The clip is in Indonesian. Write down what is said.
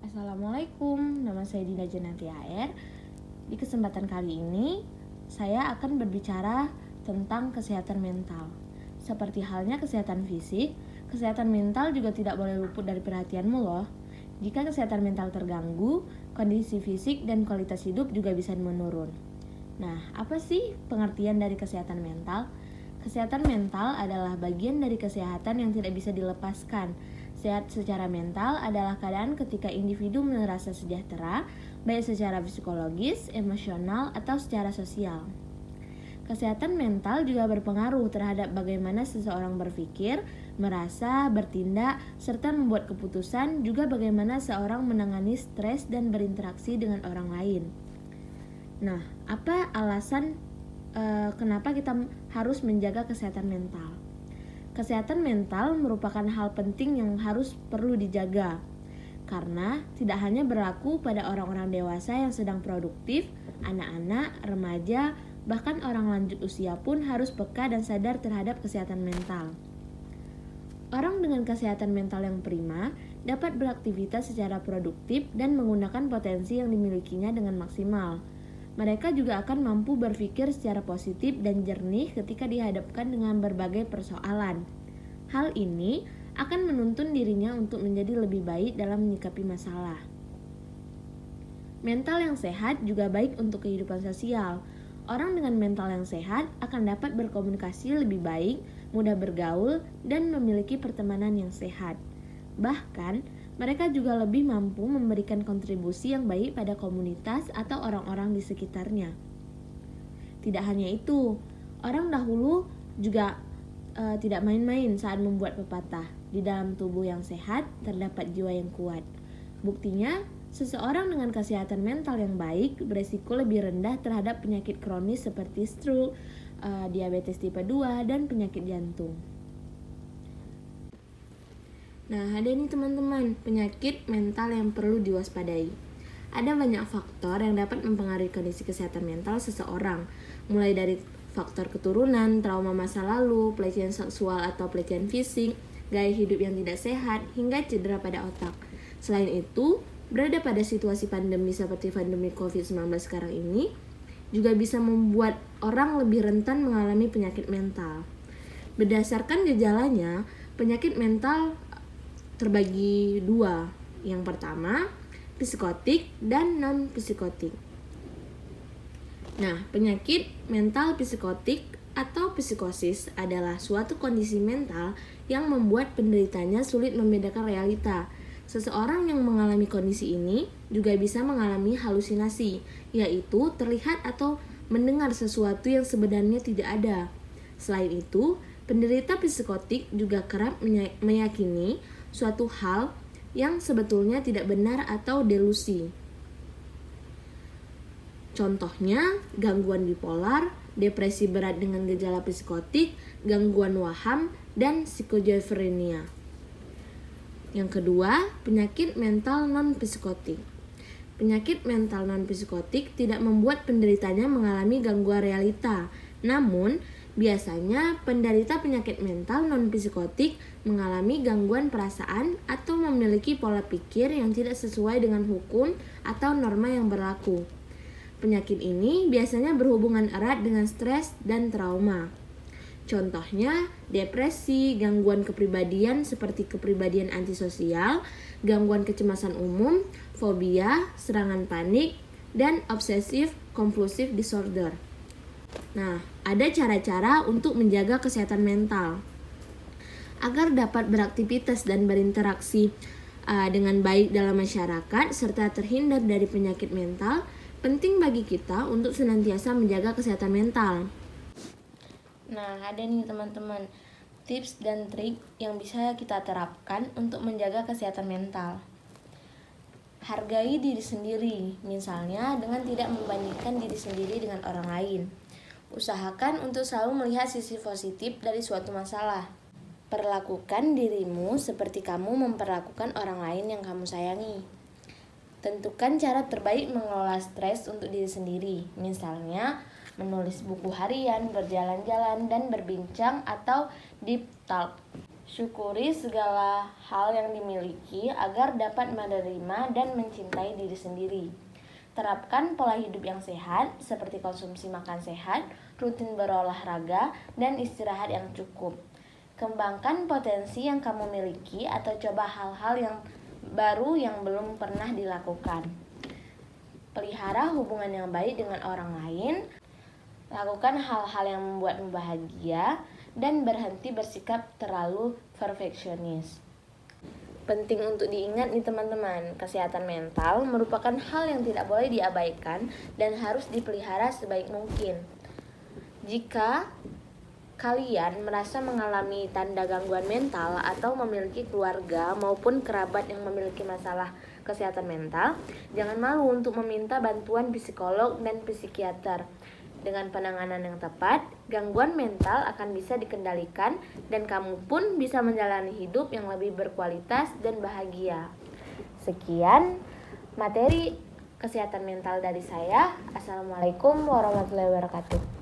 Assalamualaikum, nama saya Dina Janati AR. Di kesempatan kali ini, saya akan berbicara tentang kesehatan mental. Seperti halnya kesehatan fisik, kesehatan mental juga tidak boleh luput dari perhatianmu loh. Jika kesehatan mental terganggu, kondisi fisik dan kualitas hidup juga bisa menurun. Nah, apa sih pengertian dari kesehatan mental? Kesehatan mental adalah bagian dari kesehatan yang tidak bisa dilepaskan. Sehat secara mental adalah keadaan ketika individu merasa sejahtera, baik secara psikologis, emosional, atau secara sosial. Kesehatan mental juga berpengaruh terhadap bagaimana seseorang berpikir, merasa, bertindak, serta membuat keputusan, juga bagaimana seorang menangani stres dan berinteraksi dengan orang lain. Nah, apa alasan kenapa kita harus menjaga kesehatan mental? Kesehatan mental merupakan hal penting yang perlu dijaga, karena tidak hanya berlaku pada orang-orang dewasa yang sedang produktif, anak-anak, remaja, bahkan orang lanjut usia pun harus peka dan sadar terhadap kesehatan mental. Orang dengan kesehatan mental yang prima dapat beraktivitas secara produktif dan menggunakan potensi yang dimilikinya dengan maksimal. Mereka juga akan mampu berpikir secara positif dan jernih ketika dihadapkan dengan berbagai persoalan. Hal ini akan menuntun dirinya untuk menjadi lebih baik dalam menyikapi masalah. Mental yang sehat juga baik untuk kehidupan sosial. Orang dengan mental yang sehat akan dapat berkomunikasi lebih baik, mudah bergaul, dan memiliki pertemanan yang sehat. Bahkan, mereka juga lebih mampu memberikan kontribusi yang baik pada komunitas atau orang-orang di sekitarnya. Tidak hanya itu, orang dahulu juga tidak main-main saat membuat pepatah. Di dalam tubuh yang sehat terdapat jiwa yang kuat. Buktinya, seseorang dengan kesehatan mental yang baik beresiko lebih rendah terhadap penyakit kronis seperti stroke, diabetes tipe 2, dan penyakit jantung. Nah, ada nih teman-teman, penyakit mental yang perlu diwaspadai. Ada banyak faktor yang dapat mempengaruhi kondisi kesehatan mental seseorang, mulai dari faktor keturunan, trauma masa lalu, pelecehan seksual atau pelecehan fisik, gaya hidup yang tidak sehat, hingga cedera pada otak. Selain itu, berada pada situasi pandemi seperti pandemi COVID-19 sekarang ini, juga bisa membuat orang lebih rentan mengalami penyakit mental. Berdasarkan gejalanya, penyakit mental terbagi dua. Yang pertama, psikotik dan non-psikotik. Nah, penyakit mental psikotik atau psikosis adalah suatu kondisi mental yang membuat penderitanya sulit membedakan realita. Seseorang yang mengalami kondisi ini juga bisa mengalami halusinasi, yaitu terlihat atau mendengar sesuatu yang sebenarnya tidak ada. Selain itu, penderita psikotik juga kerap meyakini suatu hal yang sebetulnya tidak benar atau delusi. Contohnya, gangguan bipolar, depresi berat dengan gejala psikotik, gangguan waham, dan skizofrenia. Yang kedua, penyakit mental non-psikotik. Penyakit mental non-psikotik tidak membuat penderitanya mengalami gangguan realita. Namun, biasanya penderita penyakit mental non-psikotik mengalami gangguan perasaan atau memiliki pola pikir yang tidak sesuai dengan hukum atau norma yang berlaku. Penyakit ini biasanya berhubungan erat dengan stres dan trauma. Contohnya, depresi, gangguan kepribadian seperti kepribadian antisosial, gangguan kecemasan umum, fobia, serangan panik, dan obsessive compulsive disorder. Nah, ada cara-cara untuk menjaga kesehatan mental. Agar dapat beraktivitas dan berinteraksi dengan baik dalam masyarakat serta terhindar dari penyakit mental, penting bagi kita untuk senantiasa menjaga kesehatan mental. Nah, ada nih teman-teman, tips dan trik yang bisa kita terapkan untuk menjaga kesehatan mental. Hargai diri sendiri, misalnya dengan tidak membandingkan diri sendiri dengan orang lain. Usahakan untuk selalu melihat sisi positif dari suatu masalah. Perlakukan dirimu seperti kamu memperlakukan orang lain yang kamu sayangi. Tentukan cara terbaik mengelola stres untuk diri sendiri, misalnya menulis buku harian, berjalan-jalan, dan berbincang atau deep talk. Syukuri segala hal yang dimiliki agar dapat menerima dan mencintai diri sendiri. Terapkan pola hidup yang sehat seperti konsumsi makan sehat, rutin berolahraga, dan istirahat yang cukup. Kembangkan potensi yang kamu miliki atau coba hal-hal yang baru yang belum pernah dilakukan. Pelihara hubungan yang baik dengan orang lain. Lakukan hal-hal yang membuatmu bahagia dan berhenti bersikap terlalu perfeksionis. Penting untuk diingat nih teman-teman, kesehatan mental merupakan hal yang tidak boleh diabaikan dan harus dipelihara sebaik mungkin. Jika kalian merasa mengalami tanda gangguan mental atau memiliki keluarga maupun kerabat yang memiliki masalah kesehatan mental, jangan malu untuk meminta bantuan psikolog dan psikiater. Dengan penanganan yang tepat, gangguan mental akan bisa dikendalikan dan kamu pun bisa menjalani hidup yang lebih berkualitas dan bahagia. Sekian materi kesehatan mental dari saya. Assalamualaikum warahmatullahi wabarakatuh.